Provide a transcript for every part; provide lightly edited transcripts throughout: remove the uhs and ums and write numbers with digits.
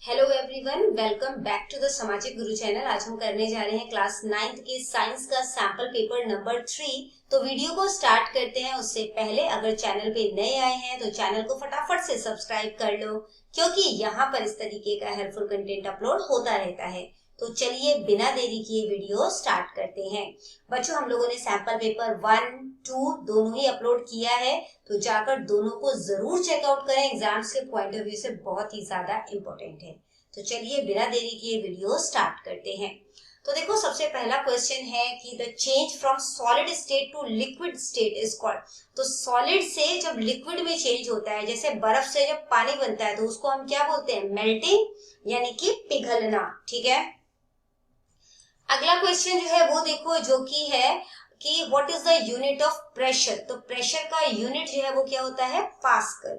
Hello everyone, welcome back to the Samajik Guru channel. आज हम करने जा रहे हैं क्लास 9th के साइंस का सैंपल पेपर नंबर 3। तो वीडियो को स्टार्ट करते हैं। उससे पहले अगर चैनल पे नए आए हैं तो चैनल को फटाफट से सब्सक्राइब कर लो, क्योंकि यहाँ पर इस तरीके का हेल्पफुल कंटेंट अपलोड होता रहता है। तो चलिए बिना देरी किए वीडियो स्टार्ट करते हैं। बच्चों, हम लोगों ने सैंपल पेपर 1, 2 दोनों ही अपलोड किया है, तो जाकर दोनों को जरूर चेकआउट करें। एग्जाम्स के पॉइंट ऑफ व्यू से बहुत ही ज्यादा इंपॉर्टेंट है। तो चलिए बिना देरी किए वीडियो स्टार्ट करते हैं। तो देखो, सबसे पहला क्वेश्चन है कि the change from solid state to liquid state is called. तो सॉलिड से जब लिक्विड में चेंज होता है, जैसे बर्फ से जब पानी बनता है, तो उसको हम क्या बोलते हैं? मेल्टिंग, यानी कि पिघलना। ठीक है। अगला क्वेश्चन जो है वो देखो, जो कि है कि what is the unit of pressure. तो प्रेशर का यूनिट जो है वो क्या होता है? पास्कल।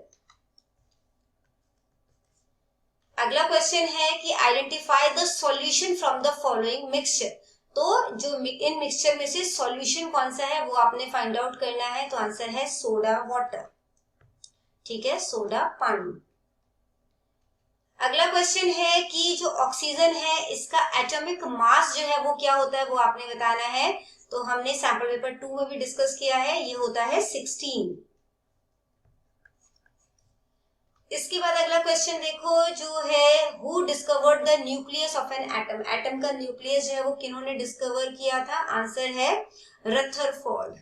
अगला क्वेश्चन है कि identify the solution from the following mixture. तो जो इन मिक्सचर में से सॉल्यूशन कौन सा है वो आपने फाइंड आउट करना है। तो आंसर है सोडा वाटर। ठीक है, सोडा पानी। अगला क्वेश्चन है कि जो ऑक्सीजन है इसका एटॉमिक मास जो है वो क्या होता है, वो आपने बताना है। तो हमने सैंपल पेपर 2 में भी डिस्कस किया है, ये होता है 16। इसके बाद अगला क्वेश्चन देखो, जो है who discovered the nucleus of an atom. Atom का न्यूक्लियस जो है वो किन्होंने डिस्कवर किया था? आंसर है रदरफोर्ड।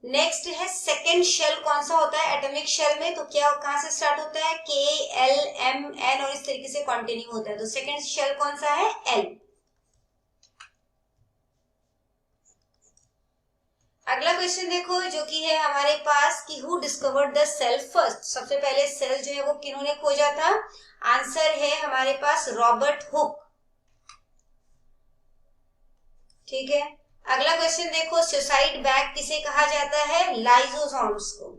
नेक्स्ट है सेकेंड शेल कौन सा होता है एटॉमिक शेल में? तो क्या कहां से स्टार्ट होता है? के, एल, एम, एन और इस तरीके से कंटिन्यू होता है। तो सेकेंड शेल कौन सा है? एल। अगला क्वेश्चन देखो, जो कि है हमारे पास कि who discovered the cell first. सबसे पहले सेल जो है वो किन्होंने खोजा था? आंसर है हमारे पास रॉबर्ट हुक। ठीक है। अगला क्वेश्चन देखो, सुसाइड बैग किसे कहा जाता है? लाइसोसोम्स को।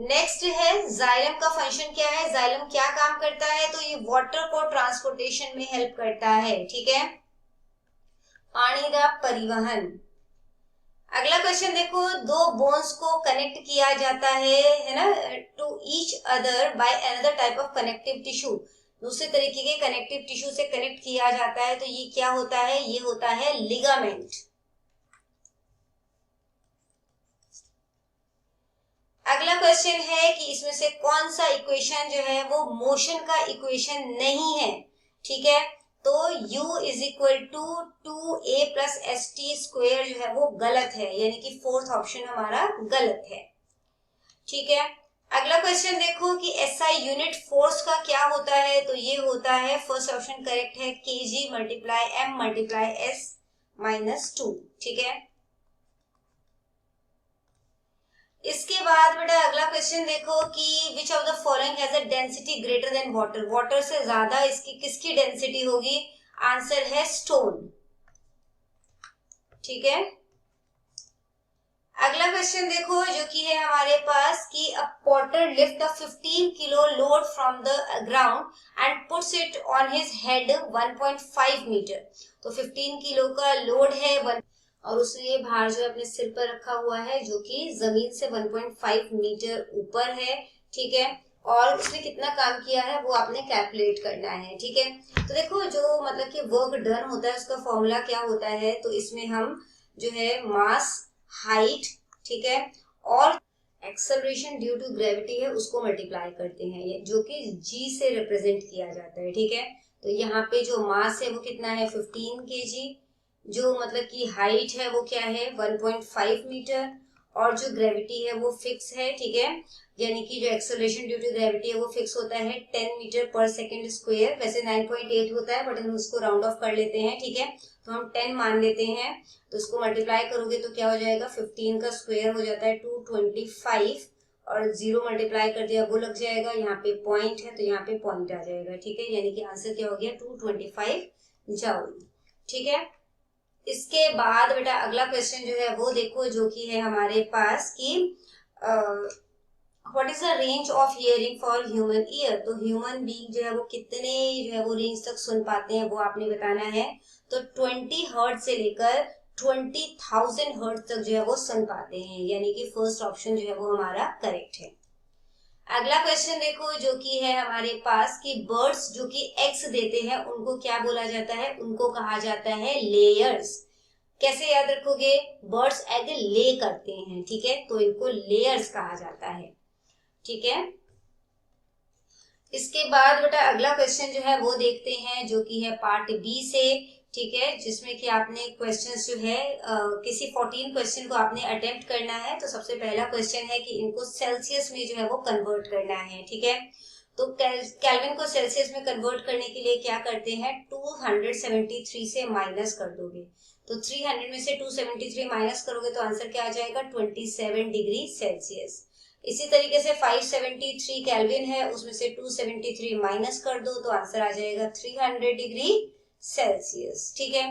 नेक्स्ट है जाइलम का फंक्शन क्या है? जाइलम क्या काम करता है? तो ये वाटर को ट्रांसपोर्टेशन में हेल्प करता है। ठीक है, पानी का परिवहन। अगला क्वेश्चन देखो, दो बोन्स को कनेक्ट किया जाता है ना, to each other by another type of connective tissue. दूसरे तरीके के कनेक्टिव टिश्यू से कनेक्ट किया जाता है, तो ये क्या होता है? ये होता है लिगामेंट। अगला क्वेश्चन है कि इसमें से कौन सा इक्वेशन जो है वो मोशन का इक्वेशन नहीं है। ठीक है, तो u is equal to 2a plus S T square जो है वो गलत है, यानी कि फोर्थ ऑप्शन हमारा गलत है। ठीक है। अगला क्वेश्चन देखो कि एसआई यूनिट फोर्स का क्या होता है? तो ये होता है, फर्स्ट ऑप्शन करेक्ट है, kg multiply M multiply S minus 2। ठीक है। इसके बाद बेटा अगला क्वेश्चन देखो कि which of the following has a density greater than water. Water से ज्यादा इसकी किसकी डेंसिटी होगी? आंसर है स्टोन। ठीक है। अगला क्वेश्चन देखो, जो कि है हमारे पास कि a porter lift a 15 kilo load from the ground and puts it on his head 1.5 metre. तो 15 किलो का लोड है और उसने ये भार जो है अपने सिर पर रखा हुआ है, जो कि जमीन से 1.5 मीटर ऊपर है। ठीक है, और उसने कितना काम किया है वो आपने कैलकुलेट करना है। ठीक है, तो देखो जो मतलब कि वर्क डन होता है उसका फॉर्मूला क्या होता है? तो इसमें हम जो है मास, हाइट, ठीक है, और एक्सेलरेशन ड्यू टू ग्रेविटी है उसको मल्टीप्लाई करते हैं, जो कि जी से रिप्रेजेंट किया जाता है। ठीक है, तो यहाँ पे जो मास है वो कितना है? 15 केजी। जो मतलब कि हाइट है वो क्या है? 1.5 मीटर। और जो ग्रेविटी है वो फिक्स है। ठीक है, यानी कि जो एक्सेलरेशन ड्यू टू ग्रेविटी है वो फिक्स होता है 10 मीटर पर सेकेंड स्क्वायर। वैसे 9.8 होता है, बट हम उसको राउंड ऑफ कर लेते हैं। ठीक है, तो हम 10 मान लेते हैं। तो उसको मल्टीप्लाई करोगे तो क्या हो जाएगा? 15 का स्क्वायर हो जाता है 225, और 0 मल्टीप्लाई कर दिया वो लग जाएगा। यहाँ पे पॉइंट है तो यहाँ पे पॉइंट आ जाएगा। ठीक है, यानी कि आंसर क्या हो गया? 225 जूल। ठीक है। इसके बाद बेटा अगला क्वेश्चन जो है वो देखो, जो कि है हमारे पास कि what is the range of hearing for human ear. तो ह्यूमन बीइंग जो है वो कितने जो है वो रेंज तक सुन पाते हैं वो आपने बताना है। तो 20 हर्ट्ज से लेकर 20,000 हर्ट्ज तक जो है वो सुन पाते हैं, यानी कि फर्स्ट ऑप्शन जो है वो हमारा करेक्ट है। अगला क्वेश्चन देखो जो कि है हमारे पास कि बर्ड्स जो कि एग्स देते हैं उनको क्या बोला जाता है, उनको कहा जाता है लेयर्स। कैसे याद रखोगे, बर्ड्स एग ले करते हैं, ठीक है, तो इनको लेयर्स कहा जाता है, ठीक है। इसके बाद बेटा अगला क्वेश्चन जो है वो देखते हैं जो कि है पार्ट बी से, ठीक है, जिसमें कि आपने क्वेश्चंस जो है किसी 14 क्वेश्चन को आपने अटेम्प्ट करना है। तो सबसे पहला क्वेश्चन है कि इनको सेल्सियस में जो है वो कन्वर्ट करना है, ठीक है। तो केल्विन को सेल्सियस में कन्वर्ट करने के लिए क्या करते हैं, 273 से माइनस कर दोगे, तो 300 में से 273 माइनस करोगे तो आंसर क्या आ जाएगा, 27 डिग्री सेल्सियस। इसी तरीके से 573 केल्विन है, उसमें से 273 माइनस कर दो तो आंसर आ जाएगा 300 डिग्री सेल्सियस, ठीक है।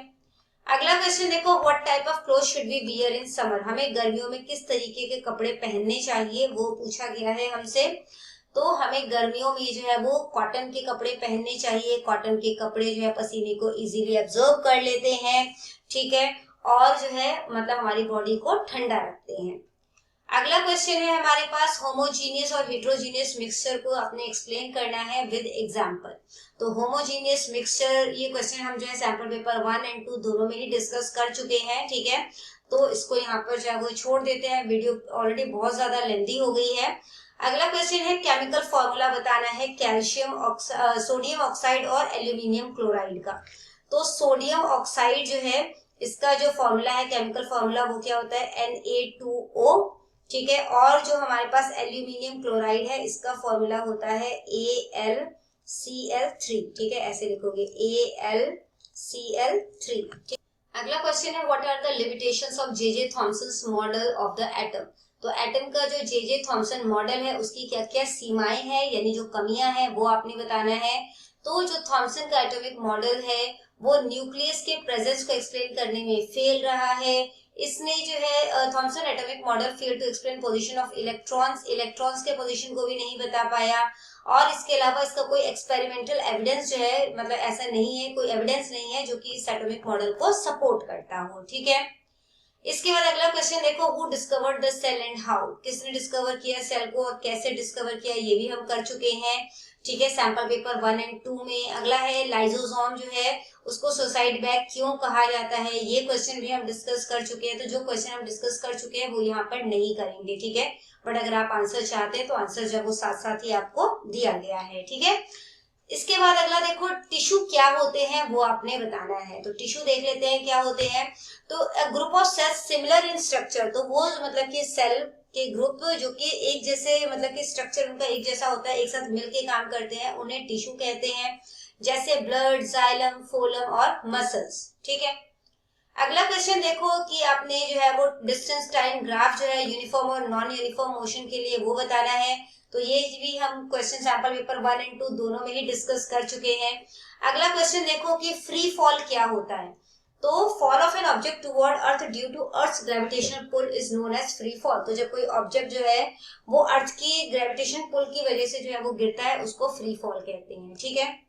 अगला क्वेश्चन देखो, what type of cloth should we wear in summer, हमें गर्मियों में किस तरीके के कपड़े पहनने चाहिए वो पूछा गया है हमसे। तो हमें गर्मियों में जो है वो कॉटन के कपड़े पहनने चाहिए। कॉटन के कपड़े जो है पसीने को इजीली एब्जॉर्ब कर लेते हैं, ठीक है, और जो है मतलब हमारी बॉडी को ठंडा रखते हैं। अगला क्वेश्चन है हमारे पास, होमोजीनियस और हेट्रोजीनियस मिक्सचर को आपने एक्सप्लेन करना है विद एग्जांपल। तो होमोजीनियस मिक्सचर, ये क्वेश्चन हम जो है सैंपल पेपर 1 और 2 दोनों में ही डिस्कस कर चुके हैं, ठीक है, तो इसको यहाँ पर जो है वो छोड़ देते हैं, वीडियो ऑलरेडी बहुत ज्यादा लेंथी हो गई है। अगला क्वेश्चन है, केमिकल फॉर्मूला बताना है कैल्शियम सोडियम ऑक्साइड और एल्यूमिनियम क्लोराइड का। तो सोडियम ऑक्साइड जो है इसका जो फॉर्मूला है, केमिकल फॉर्मूला, वो क्या होता है, Na2O, ठीक है, और जो हमारे पास एल्यूमिनियम क्लोराइड है इसका फॉर्मूला होता है AlCl3, ठीक है, ऐसे लिखोगे AlCl3, ठीक। अगला क्वेश्चन है, what are the limitations of J Thomson's model of the atom. तो एटम का जो जे थॉमसन मॉडल है उसकी क्या क्या सीमाएं हैं, यानी जो कमियां हैं वो आपने बताना है। तो जो थॉमसन का एटॉमिक मॉडल है वो न्यूक्लियस के प्रेजेंस को एक्सप्लेन करने में फेल रहा है। इसने जो है Thomson atomic model fail to explain position of electrons के पोजीशन को भी नहीं बता पाया, और इसके अलावा इसका कोई एक्सपेरिमेंटल एविडेंस जो है, मतलब ऐसा नहीं है, कोई एविडेंस नहीं है जो कि इस एटॉमिक मॉडल को सपोर्ट करता हो, ठीक है। इसके बाद अगला क्वेश्चन देखो, who discovered the cell and how, किसने डिस्कवर किया सेल को और कैसे डिस्कवर किया, ये भी हम कर चुके हैं, ठीक है, सैंपल पेपर 1 और 2 में। अगला है लाइसोसोम जो है उसको सुसाइड बैग क्यों कहा जाता है, ये क्वेश्चन भी हम डिस्कस कर चुके हैं। तो जो क्वेश्चन हम डिस्कस कर चुके हैं वो यहाँ पर नहीं करेंगे, ठीक है, बट अगर आप आंसर चाहते हैं तो आंसर जब वो साथ साथ ही आपको दिया गया है, ठीक है। इसके बाद अगला देखो, टिश्यू क्या होते हैं वो आपने बताना है। तो टिश्यू देख लेते हैं क्या होते हैं। तो group of cells similar in structure, तो वो मतलब कि सेल के ग्रुप जो कि एक जैसे, मतलब कि स्ट्रक्चर उनका एक जैसा होता है, एक साथ मिलके काम करते हैं, उन्हें टिश्यू कहते हैं, जैसे ब्लड, जाइलम, फोलम और मसल्स, ठीक है। अगला क्वेश्चन देखो कि आपने जो है वो डिस्टेंस टाइम ग्राफ जो है यूनिफॉर्म और नॉन यूनिफॉर्म मोशन के लिए वो बताना है। तो ये भी हम क्वेश्चन सैंपल पेपर 1 और 2 दोनों में ही डिस्कस कर चुके हैं। अगला क्वेश्चन देखो कि फ्री फॉल क्या होता है। तो fall of an object toward earth due to earth's gravitational pull is known as free fall. तो जब कोई ऑब्जेक्ट जो है वो अर्थ की ग्रेविटेशन पुल की वजह से जो है वो गिरता है, उसको फ्री फॉल कहते हैं, ठीक है।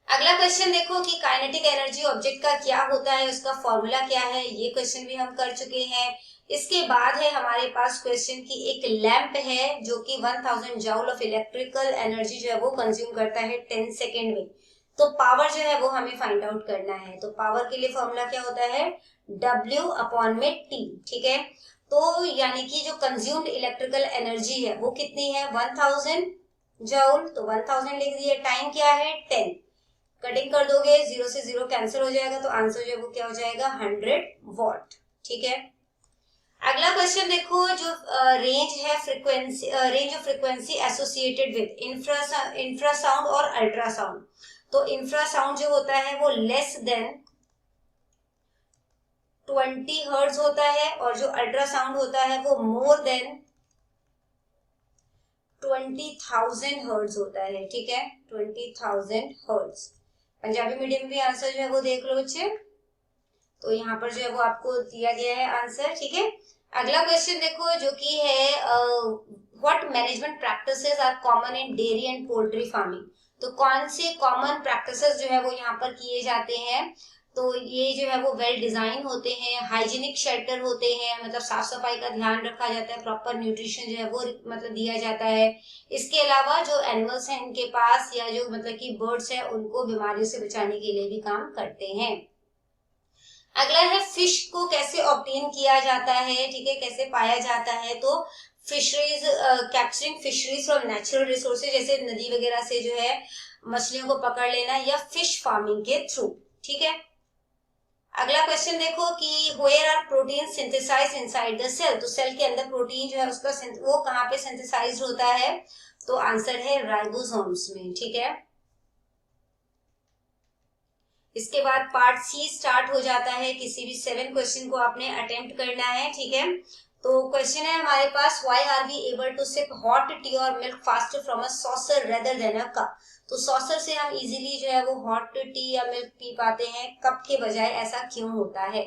अगला क्वेश्चन देखो कि काइनेटिक एनर्जी ऑब्जेक्ट का क्या होता है, उसका फॉर्मूला क्या है, ये क्वेश्चन भी हम कर चुके हैं। इसके बाद है हमारे पास क्वेश्चन की एक लैंप है जो कि 1000 जूल ऑफ इलेक्ट्रिकल एनर्जी जो है वो कंज्यूम करता है 10 सेकेंड में। तो पावर जो है वो हमें फाइंड आउट करना है। तो पावर के लिए फॉर्मूला क्या होता है, W/T, ठीक है। तो यानी कि जो कंज्यूम्ड इलेक्ट्रिकल एनर्जी है वो कितनी है, 1000 जूल। तो 1000 लिख दिए, टाइम क्या है 10, कटिंग कर दोगे 0 से 0 कैंसिल हो जाएगा, तो आंसर जो है वो क्या हो जाएगा 100 वॉट, ठीक है। अगला क्वेश्चन देखो, जो रेंज है frequency, range of frequency associated with infrasound और अल्ट्रासाउंड। तो इंफ्रासाउंड जो होता है वो लेस देन 20 हर्ट्ज होता है, और जो अल्ट्रासाउंड होता है वो मोर देन 20,000 हर्ट्ज होता है, ठीक है, 20,000 हर्ट्ज। पंजाबी मीडियम में भी आंसर जो है वो देख लो बच्चे। तो यहाँ पर जो है वो आपको दिया गया है आंसर, ठीक है। अगला क्वेश्चन देखो जो कि है what management practices are common in dairy and poultry farming. तो कौन से कॉमन प्रैक्टिसेस जो है वो यहाँ पर किए जाते हैं। तो ये जो है वो वेल डिजाइन होते हैं, हाइजीनिक शेल्टर होते हैं, मतलब साफ सफाई का ध्यान रखा जाता है, प्रॉपर न्यूट्रिशन जो है वो मतलब दिया जाता है। इसके अलावा जो एनिमल्स हैं इनके पास, या जो मतलब कि बर्ड्स हैं, उनको बीमारियों से बचाने के लिए भी काम करते हैं। अगला है फिश को कैसे ऑब्टेन किया जाता है, ठीक है, कैसे पाया जाता है। तो fisheries, capturing fisheries from natural resources, जैसे नदी वगैरह से जो है मछलियों को पकड़ लेना, या फिश फार्मिंग के थ्रू, ठीक है। अगला क्वेश्चन देखो कि where are protein synthesize inside the cell, तो सेल के अंदर प्रोटीन जो है उसका वो कहाँ पे सिंथेसाइज होता है, तो आंसर है राइबोसोम्स में, ठीक है। इसके बाद पार्ट सी स्टार्ट हो जाता है, किसी भी 7 क्वेश्चन को आपने अटेम्प्ट करना है, ठीक है। तो क्वेश्चन है हमारे पास, why are we able to sip hot tea और milk faster from a saucer rather than a cup, तो सॉसर से हम इजीली जो है वो हॉट टी या मिल्क पी पाते हैं, कप के बजाय, ऐसा क्यों होता है,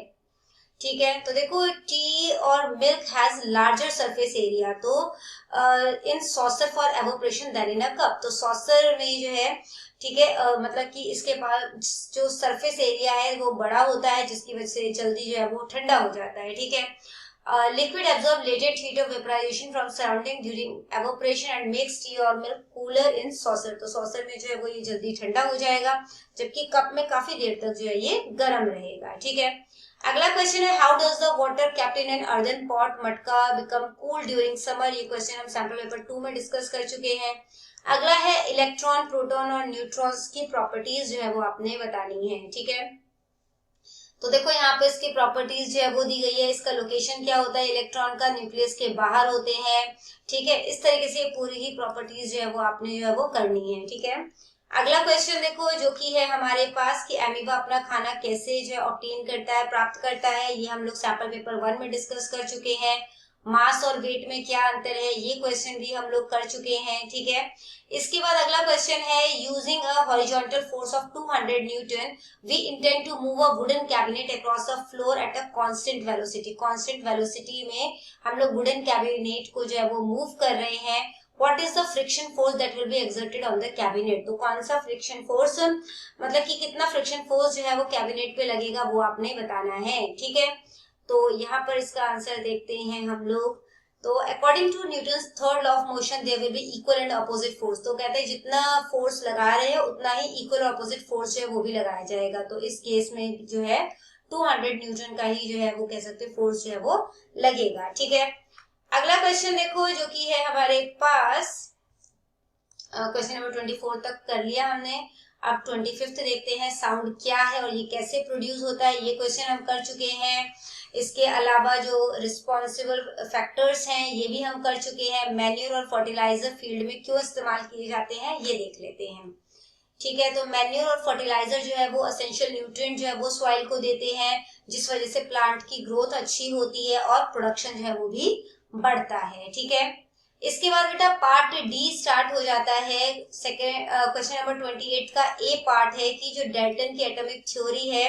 ठीक है। तो देखो टी और milk has larger surface area, तो in saucer for evaporation than in a cup, तो सॉसर में जो है, ठीक है, मतलब कि इसके पास जो सरफेस एरिया है वो बड़ा होता है, जिसकी वजह से जल्दी जो है वो ठंडा हो जाता है, ठीक है। Liquid absorb latent heat of vaporization from surrounding during evaporation and makes tea और मिल्क कूलर इन सॉसर, तो सॉसर में जो है वो ये जल्दी ठंडा हो जाएगा, जबकि कप में काफी देर तक जो है ये गर्म रहेगा, ठीक है। अगला क्वेश्चन है, how does the water kept in an earthen pot मटका बिकम कूल ड्यूरिंग समर, ये क्वेश्चन हम सैंपल पेपर 2 में डिस्कस कर चुके हैं। अगला है इलेक्ट्रॉन, प्रोटॉन और न्यूट्रॉन्स की प्रॉपर्टीज जो है वो आपने बतानी है, ठीक है। तो देखो यहाँ पे इसकी प्रॉपर्टीज जो है वो दी गई है, इसका लोकेशन क्या होता है इलेक्ट्रॉन का, न्यूक्लियस के बाहर होते हैं, ठीक है। इस तरीके से पूरी ही प्रॉपर्टीज जो है वो आपने जो है वो करनी है, ठीक है। अगला क्वेश्चन देखो जो कि है हमारे पास कि एमीबा अपना खाना कैसे जो है ऑब्टेन करता है, प्राप्त करता है, ये हम लोग सैंपल पेपर 1 में डिस्कस कर चुके हैं। मास और वेट में क्या अंतर है, ये क्वेश्चन भी हम लोग कर चुके हैं, ठीक है। इसके बाद अगला क्वेश्चन है, using a horizontal force of 200 newton we intend to move a wooden cabinet across a floor at a constant velocity, constant velocity में हम लोग वुडन कैबिनेट को जो है वो मूव कर रहे हैं। What is the friction force that will be exerted on the cabinet, तो कौन सा फ्रिक्शन फोर्स, मतलब कि कितना फ्रिक्शन फोर्स जो है वो कैबिनेट पे लगेगा, वो आपने बताना है, ठीक है। तो यहाँ पर इसका आंसर देखते हैं हम लोग। तो according to Newton's third law of motion there will be equal and opposite force, तो कहते हैं जितना फोर्स लगा रहे हैं उतना ही इक्वल और अपोजिट फोर्स जो है वो भी लगाया जाएगा, तो इस केस में जो है 200 न्यूटन का ही जो है वो कह सकते हैं फोर्स जो है वो लगेगा, ठीक है। अगला क्वेश्चन देखो जो कि है हमारे पास, क्वेश्चन नंबर 24 तक कर लिया हमने, अब 25th देखते हैं, साउंड क्या है और ये कैसे प्रोड्यूस होता है, ये क्वेश्चन हम कर चुके हैं। इसके अलावा जो रिस्पॉन्सिबल फैक्टर्स हैं ये भी हम कर चुके हैं। मैन्यूर और फर्टिलाइजर फील्ड में क्यों इस्तेमाल किए जाते हैं ये देख लेते हैं, ठीक है। तो मैन्यूर और फर्टिलाइजर जो है वो एसेंशियल न्यूट्रिएंट जो है वो सॉइल को देते हैं, जिस वजह से प्लांट की ग्रोथ अच्छी होती है और प्रोडक्शन जो है वो भी बढ़ता है, ठीक है। इसके बाद बेटा पार्ट डी स्टार्ट हो जाता है। सेकेंड क्वेश्चन नंबर 28 का ए पार्ट है कि जो डाल्टन की एटॉमिक थ्योरी है,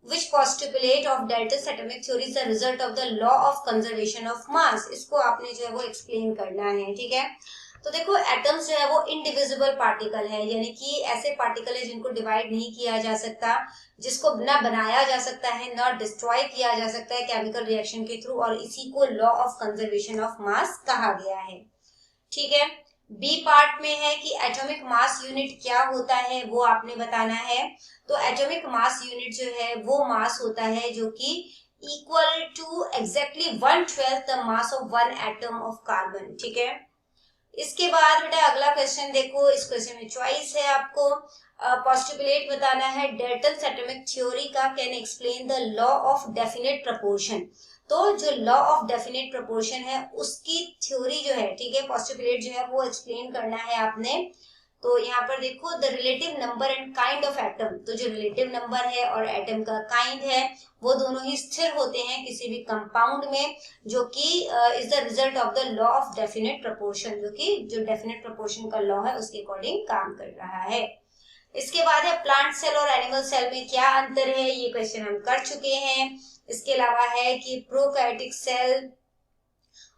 which postulate of Dalton's atomic theory is the result of the law of conservation of mass, इसको आपने जो है वो एक्सप्लेन करना है, ठीक है। तो देखो एटम्स जो है वो इनडिविजिबल पार्टिकल है, यानी कि ऐसे पार्टिकल है जिनको डिवाइड नहीं किया जा सकता, जिसको ना बनाया जा सकता है ना डिस्ट्रॉय किया जा सकता है केमिकल रिएक्शन के थ्रू, और इसी को law of conservation of mass कहा गया है, ठीक है। बी पार्ट में है कि एटॉमिक मास यूनिट क्या होता है वो आपने बताना है। तो एटॉमिक मास यूनिट जो है वो मास होता है जो कि equal to exactly 1/12 the mass of one atom of carbon, ठीक है। इसके बाद बेटा अगला क्वेश्चन देखो, इस क्वेश्चन में चॉइस है आपको, पोस्टुलेट बताना है डाल्टन्स एटॉमिक थ्योरी का can explain the law of definite proportion, तो जो लॉ ऑफ डेफिनेट प्रोपोर्शन है उसकी थ्योरी जो है, ठीक है, पोस्टुलेट जो है वो एक्सप्लेन करना है आपने। तो यहाँ पर देखो the relative number and kind of atom, तो जो रिलेटिव नंबर है और एटम का काइंड है वो दोनों ही स्थिर होते हैं किसी भी कंपाउंड में, जो कि is the result of the law of definite proportion, जो कि जो डेफिनेट प्रोपोर्शन का लॉ है उसके अकॉर्डिंग काम कर रहा है। इसके बाद है प्लांट सेल और एनिमल सेल में क्या अंतर है, ये क्वेश्चन हम कर चुके हैं। इसके अलावा है कि प्रोकैरियोटिक सेल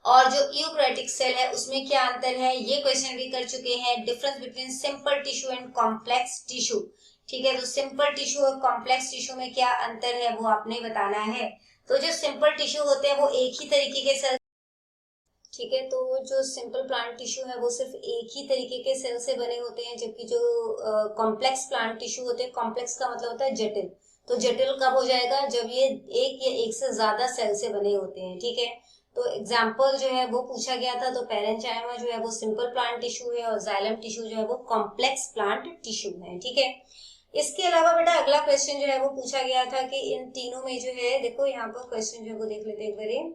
और जो यूकैरियोटिक सेल है उसमें क्या अंतर है, ये क्वेश्चन भी कर चुके हैं। Difference between simple tissue and complex tissue, ठीक है। तो सिंपल टिश्यू और कॉम्प्लेक्स टिश्यू में क्या अंतर है वो आपने बताना है। तो जो सिंपल टिश्यू होते हैं वो एक ही तरीके के सेल, ठीक है, तो जो सिंपल प्लांट टिश्यू है वो सिर्फ एक ही तरीके के सेल से बने होते हैं, जबकि जो कॉम्प्लेक्स प्लांट टिश्यू होते हैं, कॉम्प्लेक्स का मतलब होता है जटिल, तो जटिल कब हो जाएगा, जब ये एक या एक से ज्यादा सेल से बने होते हैं, ठीक है। तो एग्जाम्पल जो है वो पूछा गया था, तो पैरेंचाइमा जो है वो सिंपल प्लांट टिश्यू है और जाइलम टिश्यू जो है वो कॉम्प्लेक्स प्लांट टिश्यू है, ठीक है। इसके अलावा बेटा अगला क्वेश्चन जो है वो पूछा गया था कि इन तीनों में जो है, देखो यहाँ पर क्वेश्चन जो है वो देख लेते हैं एक बार।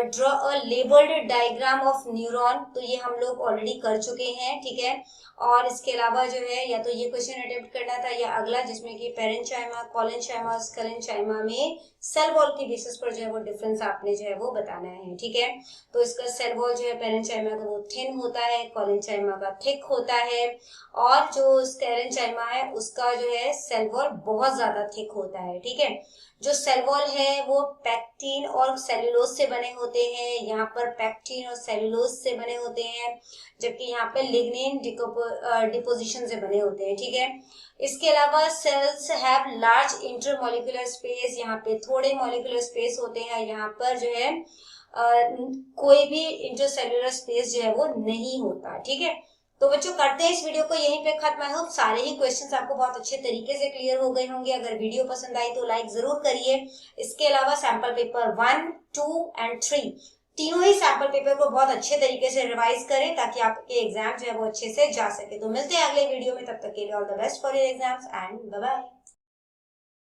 Draw a labelled diagram of neuron, तो ये हम लोग ऑलरेडी कर चुके हैं, ठीक है। और इसके अलावा जो है या तो ये क्वेश्चन अटेम्प्ट करना था या अगला, जिसमें कि पेरेंचाइमा, कॉलेंचाइमा और स्कलेंचाइमा में सेल वॉल के बेसिस पर जो है वो डिफरेंस आपने जो है वो बताना है, ठीक है। तो इसका सेल वॉल जो है पेरेंचाइमा का वो थिन होता है, कॉलेंचाइमा का थिक होता है, और जो स्कलेंचाइमा है उसका जो है सेल वॉल बहुत ज्यादा थिक होता है, ठीक है। जो सेल वॉल है वो पैक्टिन और सेलुलोज से बने होते हैं, यहाँ पर पैक्टिन और सेलुलोज से बने होते हैं, जबकि यहाँ पे लिग्निन डिपोजिशन से बने होते हैं, ठीक है। इसके अलावा cells have large intermolecular space, यहाँ पे थोड़े मॉलिक्यूलर स्पेस होते हैं, यहाँ पर जो है कोई भी इंटरसेल्युलर स्पेस जो है वो नहीं होता, ठीक है। तो बच्चों करते हैं इस वीडियो को यहीं पे खत्म। आई होप सारे ही क्वेश्चंस आपको बहुत अच्छे तरीके से क्लियर हो गए होंगे। अगर वीडियो पसंद आई तो लाइक जरूर करिए। इसके अलावा सैंपल पेपर 1, 2 एंड 3 तीनों ही सैंपल पेपर को बहुत अच्छे तरीके से रिवाइज करें ताकि आपके एग्जाम जो है वो अच्छे से जा सके। तो मिलते हैं अगले वीडियो में, तब तक के लिए all the best for your exams and bye bye.